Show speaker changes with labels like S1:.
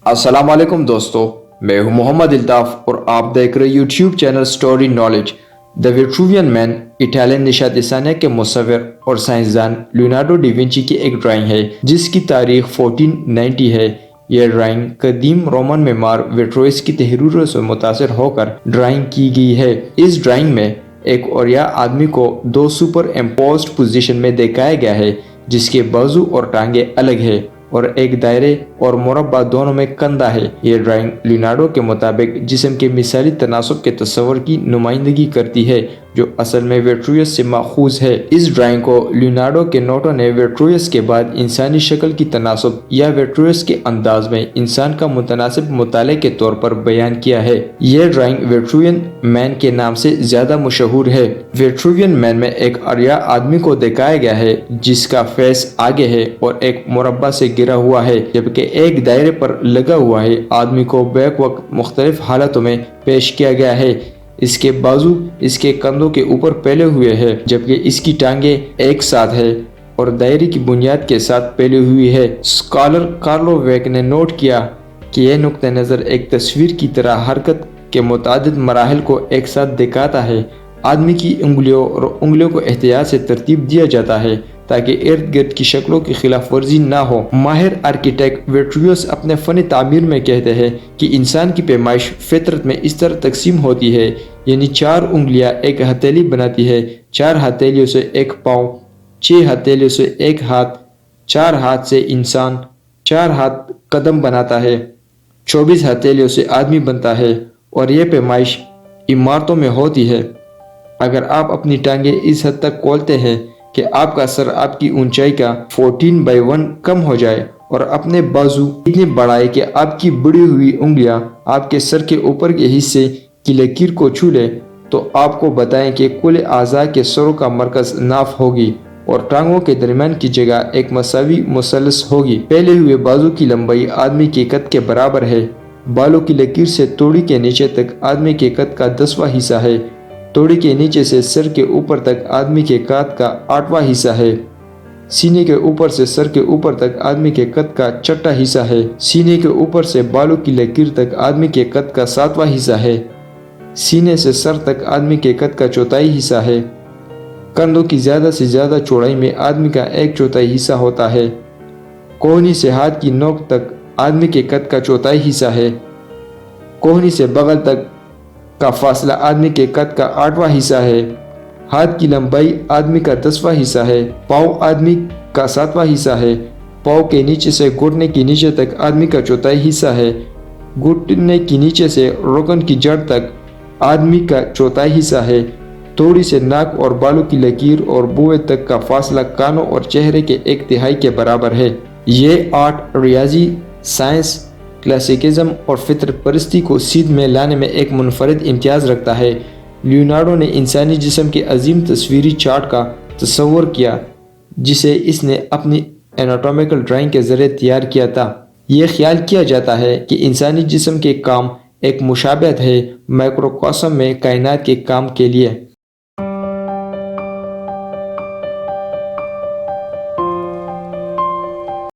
S1: السلام علیکم دوستو، میں ہوں محمد الطاف اور آپ دیکھ رہے یوٹیوب چینل سٹوری نالج۔ دا ویٹرووین مین اٹالین نشاط ثانیہ کے مصور اور سائنسدان لیونارڈو ڈی ونچی کی ایک ڈرائنگ ہے جس کی تاریخ 1490 ہے۔ یہ ڈرائنگ قدیم رومن معمار ویٹرویس کی تحریروں سے متاثر ہو کر ڈرائنگ کی گئی ہے۔ اس ڈرائنگ میں ایک اوریا آدمی کو دو سپر امپوزڈ پوزیشن میں دکھایا گیا ہے جس کے بازو اور ٹانگیں الگ ہیں اور ایک دائرے اور مربع دونوں میں کندھا ہے۔ یہ ڈرائنگ لیونارڈو کے مطابق جسم کے مثالی تناسب کے تصور کی نمائندگی کرتی ہے جو اصل میں ویٹرویس سے ماخوذ ہے۔ اس ڈرائنگ کو لیونارڈو کے نوٹوں نے ویٹرویس کے بعد انسانی شکل کی تناسب یا ویٹرویس کے انداز میں انسان کا متناسب مطالعے کے طور پر بیان کیا ہے۔ یہ ڈرائنگ ویٹرووین مین کے نام سے زیادہ مشہور ہے۔ ویٹرووین مین میں ایک اوریا آدمی کو دکھایا گیا ہے جس کا فیس آگے ہے اور ایک مربع سے گرا ہوا ہے جبکہ ایک دائرے پر لگا ہوا ہے۔ آدمی کو بیک وقت مختلف حالتوں میں پیش کیا گیا ہے۔ اس کے بازو اس کے کندھوں کے اوپر پھیلے ہوئے ہیں جبکہ اس کی ٹانگیں ایک ساتھ ہیں اور دائرے کی بنیاد کے ساتھ پھیلی ہوئی ہے۔ اسکالر کارلو ویک نے نوٹ کیا کہ یہ نقطہ نظر ایک تصویر کی طرح حرکت کے متعدد مراحل کو ایک ساتھ دکھاتا ہے۔ آدمی کی انگلیوں کو احتیاط سے ترتیب دیا جاتا ہے تاکہ ارد گرد کی شکلوں کی خلاف ورزی نہ ہو۔ ماہر آرکیٹیکٹ ویٹروویس اپنے فن تعمیر میں کہتے ہیں کہ انسان کی پیمائش فطرت میں اس طرح تقسیم ہوتی ہے، یعنی 4 انگلیاں ایک ہتھیلی بناتی ہے، 4 ہتھیلیوں سے ایک پاؤں، 6 ہتھیلیوں سے ایک ہاتھ، 4 ہاتھ سے انسان 4 ہاتھ قدم بناتا ہے، 24 ہتھیلیوں سے آدمی بنتا ہے اور یہ پیمائش عمارتوں میں ہوتی ہے۔ اگر آپ اپنی ٹانگیں اس حد تک کھولتے ہیں کہ آپ کا سر آپ کی اونچائی کا 14/1 کم ہو جائے اور اپنے بازو اتنے بڑھائے کہ آپ کی بڑھی ہوئی انگلیاں آپ کے سر کے اوپر کے حصے کی لکیر کو چھو لے تو آپ کو بتائیں کہ کل اعضاء کے سروں کا مرکز ناف ہوگی اور ٹانگوں کے درمیان کی جگہ ایک مساوی مثلث ہوگی۔ پھیلے ہوئے بازو کی لمبائی آدمی کے قد کے برابر ہے۔ بالوں کی لکیر سے توڑی کے نیچے تک آدمی کے قد کا 10واں حصہ ہے۔ توڑی کے نیچے سے سر کے اوپر تک آدمی کے قد کا 8واں حصہ ہے۔ سینے کے اوپر سے سر کے اوپر تک آدمی کے قد کا 6واں حصہ ہے۔ سینے کے اوپر سے بالوں کی لکیر تک آدمی کے قد کا 7واں حصہ ہے۔ سینے سے سر تک آدمی کے قد کا 1/4 حصہ ہے۔ کندھوں کی زیادہ سے زیادہ چوڑائی میں آدمی کا 1/4 حصہ ہوتا ہے۔ کوہنی سے ہاتھ کی نوک تک آدمی کے قد کا 1/4 حصہ ہے۔ کوہنی سے بغل تک کا فاصلہ آدمی کے قد کا 8واں حصہ ہے۔ ہاتھ کی لمبائی آدمی کا 10واں حصہ ہے۔ پاؤں آدمی کا 7واں حصہ ہے۔ پاؤں کے نیچے سے گھٹنے کے نیچے تک آدمی کا 1/4 حصہ ہے۔ گھٹنے کے نیچے سے رکن کی جڑ تک آدمی کا 1/4 حصہ ہے۔ توڑی سے ناک اور بالوں کی لکیر اور بوئے تک کا فاصلہ کانوں اور چہرے کے 1/3 کے برابر ہے۔ یہ آرٹ ریاضی، سائنس، کلاسیکزم اور فطرت پرستی کو سیدھ میں لانے میں ایک منفرد امتیاز رکھتا ہے۔ لیونارڈو نے انسانی جسم کے عظیم تصویری چارٹ کا تصور کیا جسے اس نے اپنی اناٹومیکل ڈرائنگ کے ذریعے تیار کیا تھا۔ یہ خیال کیا جاتا ہے کہ انسانی جسم کے کام ایک مشابہت ہے مائکروکاسم میں کائنات کے کام کے لیے۔